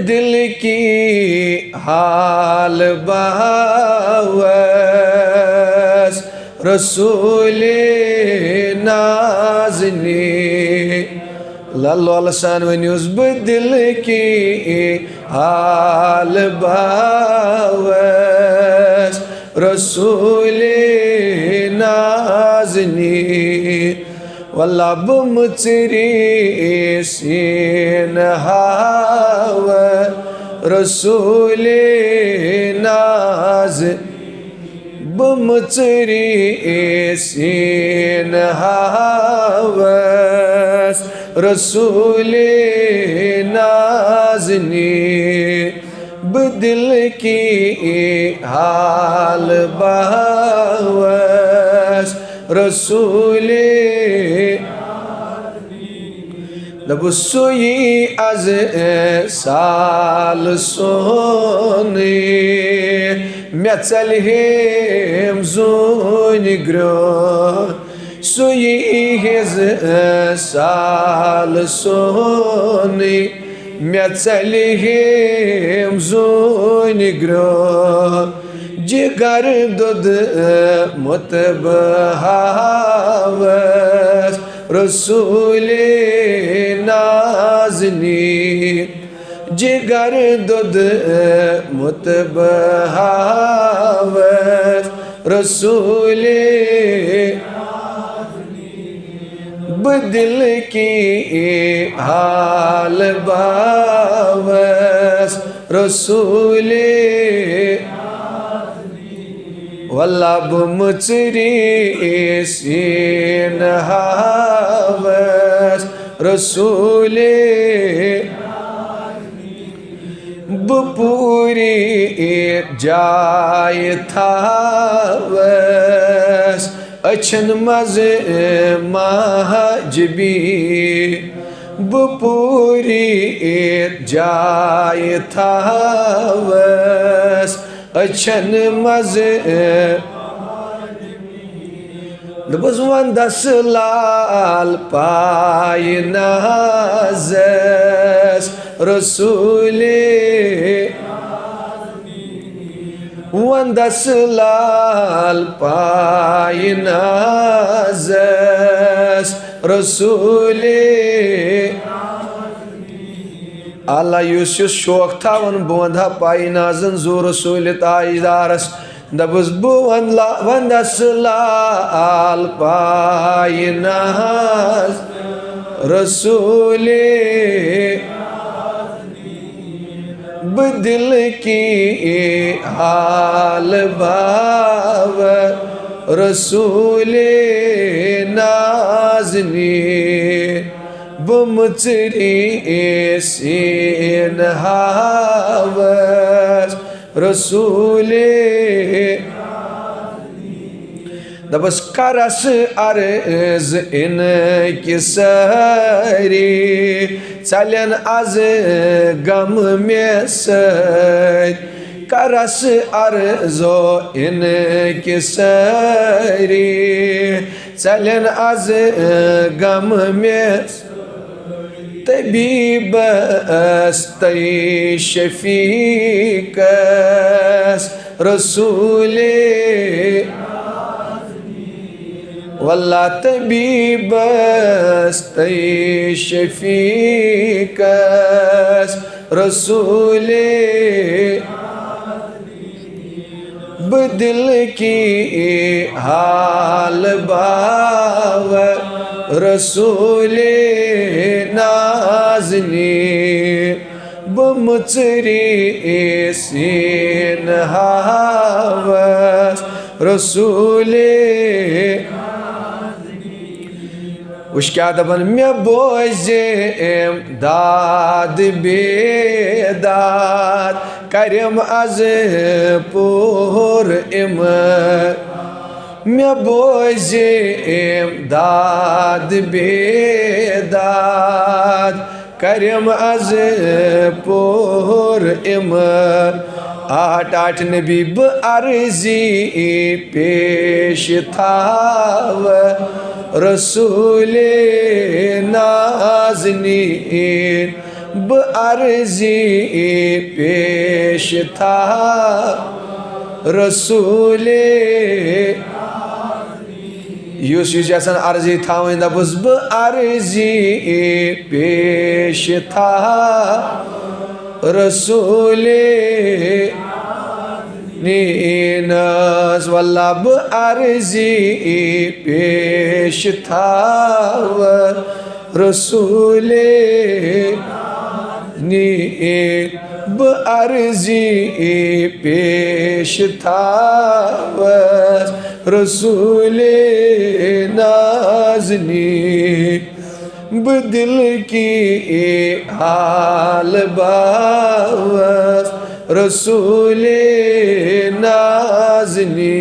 दिल की हाल बहावस रसूल नाज़नी लल्लो अलसान वन्यूस दिल की हाल बहावस रसूल नाज़नी वल्ला बुमचरी सीन हाव रसूल नाज बुमचरी सीन हाव रसूल नाज़नी बदिल की हाल बहावस रसूल लबुसुई अज साल सोने मेचल हेम जोन ग्रो सुई हिज साल सोने मेचल हेम जोन ग्रो जिगर दुद मुतबहावस रसूल नाज़नी जिगर दुद मुतबहावस रसूल बदिल की हाल बावस रसूल वल्ला बुमचरी सीन हावस रसूल बपूरी जाय थावस अछन मज़े महजबी बपूरी जाय थावस अछन मज़े दबस वंदस लाल पाय नाज़स रसूल वंदस लाल पाय नाज़स रसूल अल्लाह युस शौक थावन बह वंदा पाय नाज़न जो रसूल ताजदारस दबस वंदस लाल पाय नाज़ रसूल बदिल की हाल बाव रसूल नाज़नी बुमचरी सीन हावस रसूल दबस करस अर्ज इन किसरी चलन अज गम में करस अर्जो इन किसरी चलन अज गम में तबीब अस्तई शफीकस रसूल वल्ला तबीब अस्तई शफीकस रसूल बदिल की हाल बाव रसूल नाज़नी बुमचरी सीन हावस रसूल क्या दबन मे बोजे दाद बेदाद करम अज पूर इम मे बोजे दाद बेदाद करम अज पूर इम आठ आठ नबी ब अर्जी पेश थाव रसूल नाज़नी ब अर्जी पेश था रसूले युस अर्जी थावन दपुस ब अर्जी पेश था रसूले नीनस वल्ला ब अर्जी पेश था रसूले नी ब अर्जी पेश था रसूले नाज़नी ब दिल की हाल बावस रसूले नाज़नी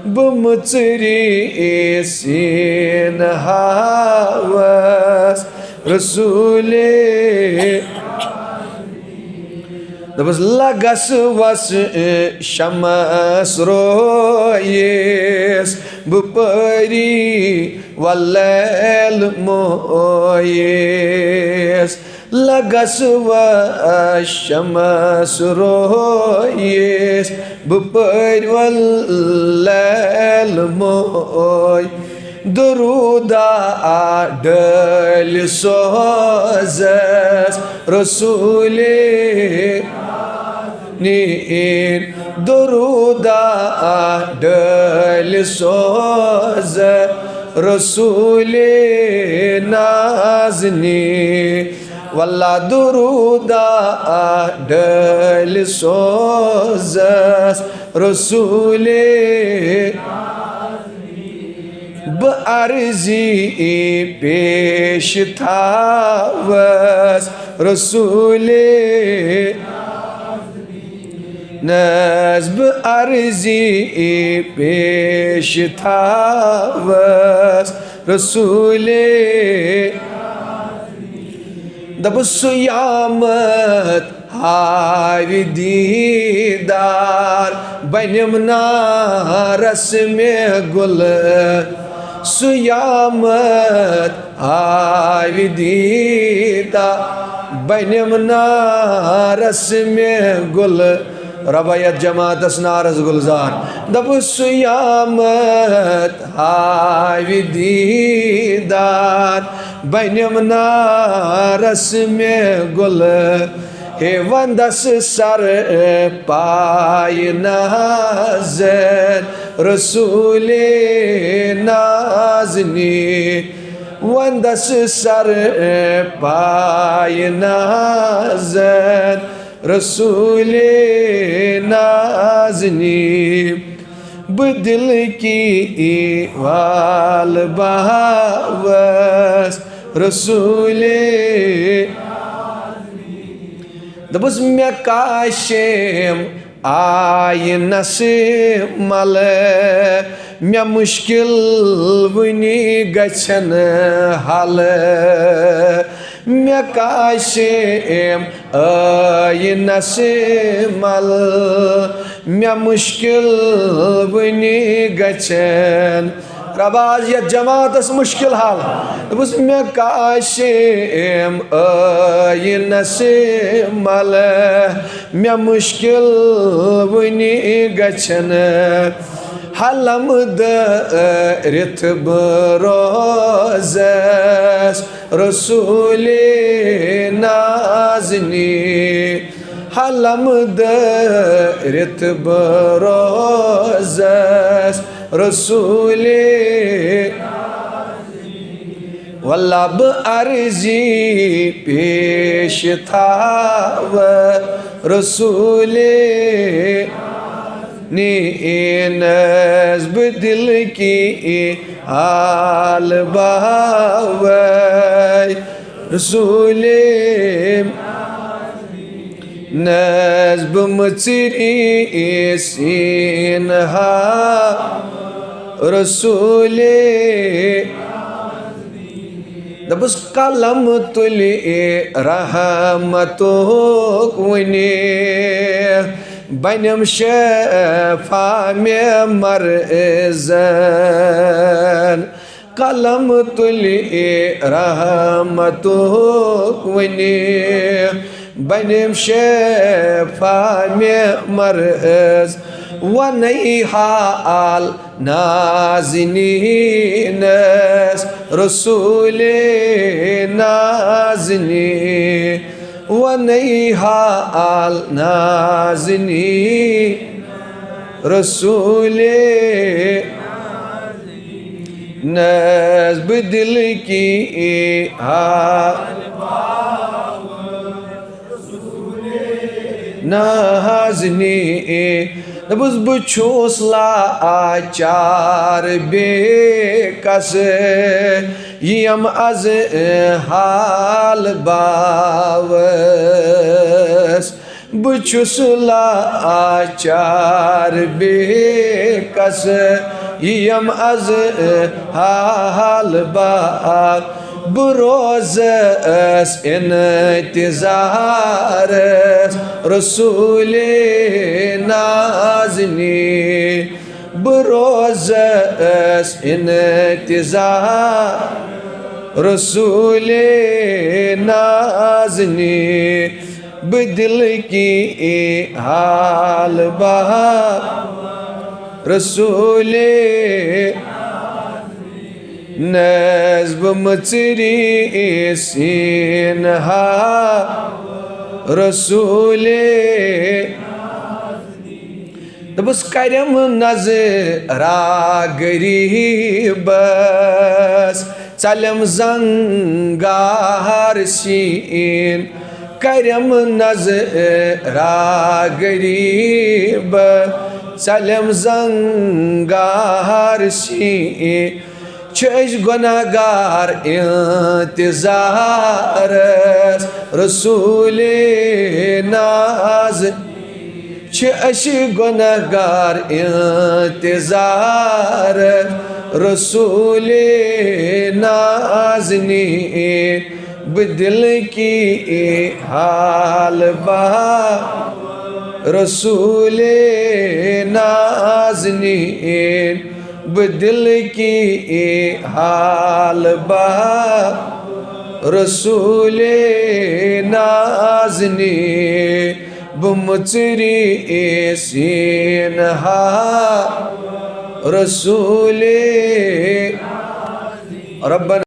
ब मुचरी सीन हावस रसूले दबस लगस वस शमस रोयस बुपरी वल्लैल मोयस लगस वस शमस रोयस बुपरी वल्लैल मोय दुरूदा डल सोज़स रसूले नीन दुरूदा डल सोज़ रसूले नाज़नी वल्ला दुरूदा डल सोज़ रसूले ब अर्जी पेश था रसूले नज़्ब अर्जी पेश था रसूले दबुसयामत हावी दीदार बनम नारस में गुल सुयामत हावी दीदार बनम नारस में गुल रबायत जमात नारस गुलजार दबुसयामत हावी दीदार बनम नारस में गुल हे वंदस सर पाय नाज़र रसूले नाज़नी वंदस सर पाय नाज़र रसूले नाज़नी बदिल की वाल बहावस रसूले दबुस मे काशेम आय नसे मल मे मुश्किल वनी गछन हल मे काशेम आय नसे मल मे मुश्किल वनी गछन रबाज ये जमात मुश्किल हाल बस मे काशेम आयन से मल मे मुश्किल वनी गछन हलम रिथ बरोज़स रसूले नाज़नी हलम रिथ बरोज़स रसूले वल्ला ब अर्जी पेश था रसूले नज़्ब दिल की हाल बहावै रसूले नज़्ब मचरी सीनहा रसूले दबुस कलम तुले रहमतो वने बनम शफा में मरज़न कलम तुले रहमतुक वने बनेम शेफा में मरज वनई हाल नाज़नीनस रसूले नाज़नी वनई हाल नाज़नी रसूले नज़्ब दिल की नाज़नी दबुस बुछुस लाचार बेकस यम अज हाल बावस बुछुस लाचार बेकस यम अज हाल बाव बरोज़स इंतज़ार रसूले नाज़नी बरोज़स इंतज़ार रसूले नाज़नी बदिल की हाल बहा रसूले नज़्ब मचरी सीनहा रसूले दबुस करम नज़रा गरीबस चलम जंगार शीन करम नज़रा गरीब चलम जंगार शीन छज गुनाहगार इंतज़ार रसूले नाज़ छज गुनाहगार इंतज़ार रसूले नाज़नी बदिल की हाल बहा रसूले नाज़नी बदिल की हाल बहा रसूले नाज़नी बमचरी सीनहा रसूले रब्बना